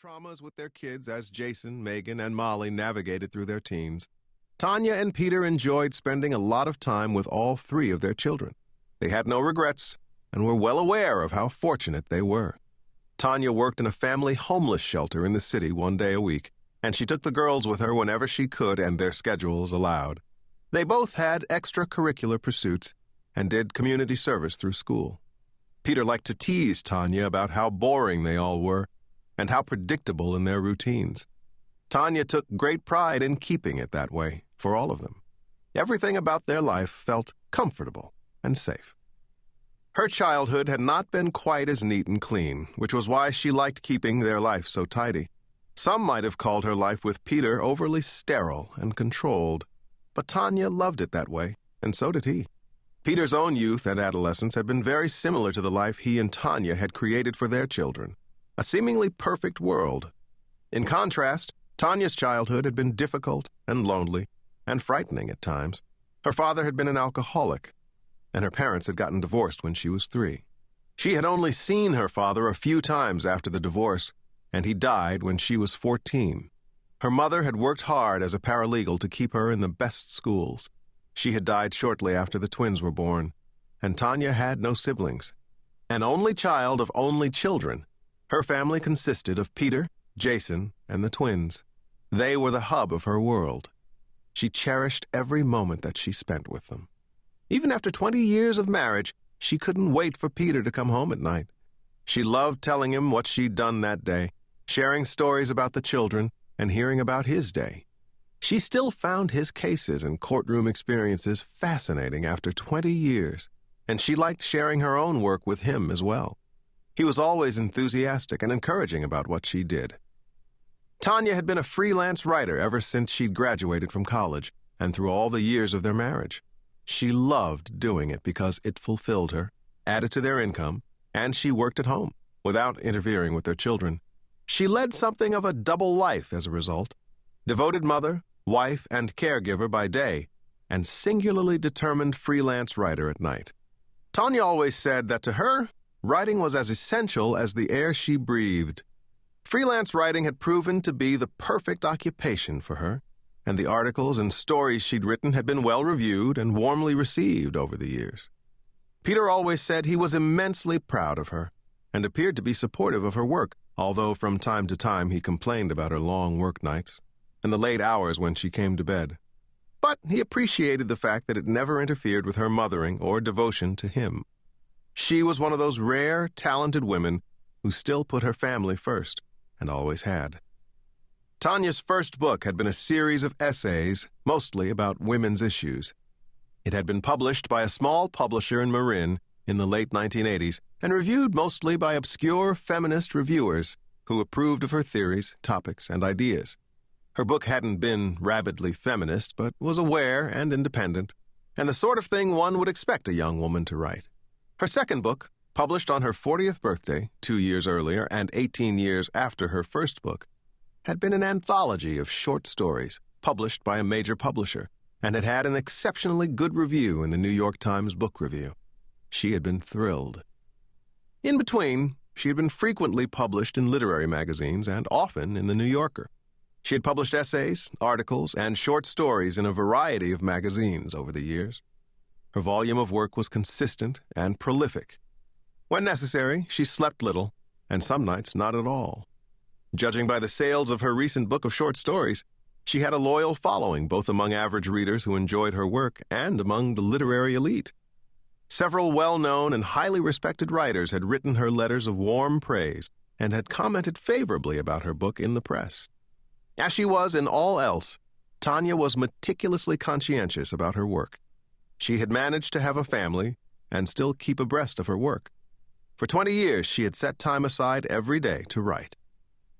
traumas with their kids as Jason, Megan, and Molly navigated through their teens, Tanya and Peter enjoyed spending a lot of time with all three of their children. They had no regrets and were well aware of how fortunate they were. Tanya worked in a family homeless shelter in the city one day a week, and she took the girls with her whenever she could and their schedules allowed. They both had extracurricular pursuits and did community service through school. Peter liked to tease Tanya about how boring they all were and how predictable in their routines. Tanya took great pride in keeping it that way for all of them. Everything about their life felt comfortable and safe. Her childhood had not been quite as neat and clean, which was why she liked keeping their life so tidy. Some might have called her life with Peter overly sterile and controlled, but Tanya loved it that way, and so did he. Peter's own youth and adolescence had been very similar to the life he and Tanya had created for their children, a seemingly perfect world. In contrast, Tanya's childhood had been difficult and lonely and frightening at times. Her father had been an alcoholic, and her parents had gotten divorced when she was 3. She had only seen her father a few times after the divorce, and he died when she was 14. Her mother had worked hard as a paralegal to keep her in the best schools. She had died shortly after the twins were born, and Tanya had no siblings. An only child of only children, her family consisted of Peter, Jason, and the twins. They were the hub of her world. She cherished every moment that she spent with them. Even after 20 years of marriage, she couldn't wait for Peter to come home at night. She loved telling him what she'd done that day, sharing stories about the children, and hearing about his day. She still found his cases and courtroom experiences fascinating after 20 years, and she liked sharing her own work with him as well. He was always enthusiastic and encouraging about what she did. Tanya had been a freelance writer ever since she'd graduated from college and through all the years of their marriage. She loved doing it because it fulfilled her, added to their income, and she worked at home without interfering with their children. She led something of a double life as a result. Devoted mother, wife, and caregiver by day, and singularly determined freelance writer at night. Tanya always said that to her, writing was as essential as the air she breathed. Freelance writing had proven to be the perfect occupation for her, and the articles and stories she'd written had been well reviewed and warmly received over the years. Peter always said he was immensely proud of her and appeared to be supportive of her work, although from time to time he complained about her long work nights and the late hours when she came to bed. But he appreciated the fact that it never interfered with her mothering or devotion to him. She was one of those rare, talented women who still put her family first, and always had. Tanya's first book had been a series of essays, mostly about women's issues. It had been published by a small publisher in Marin in the late 1980s and reviewed mostly by obscure feminist reviewers who approved of her theories, topics, and ideas. Her book hadn't been rabidly feminist, but was aware and independent, and the sort of thing one would expect a young woman to write. Her second book, published on her 40th birthday, 2 years earlier and 18 years after her first book, had been an anthology of short stories published by a major publisher and had had an exceptionally good review in the New York Times Book Review. She had been thrilled. In between, she had been frequently published in literary magazines and often in the New Yorker. She had published essays, articles, and short stories in a variety of magazines over the years. Her volume of work was consistent and prolific. When necessary, she slept little, and some nights not at all. Judging by the sales of her recent book of short stories, she had a loyal following both among average readers who enjoyed her work and among the literary elite. Several well-known and highly respected writers had written her letters of warm praise and had commented favorably about her book in the press. As she was in all else, Tanya was meticulously conscientious about her work. She had managed to have a family and still keep abreast of her work. For 20 years, she had set time aside every day to write.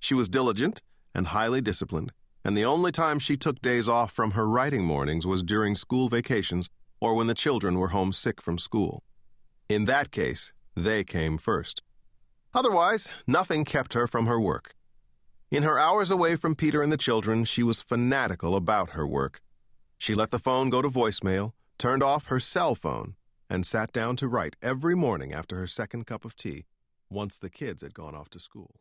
She was diligent and highly disciplined, and the only time she took days off from her writing mornings was during school vacations or when the children were home sick from school. In that case, they came first. Otherwise, nothing kept her from her work. In her hours away from Peter and the children, she was fanatical about her work. She let the phone go to voicemail, turned off her cell phone, and sat down to write every morning after her second cup of tea, once the kids had gone off to school.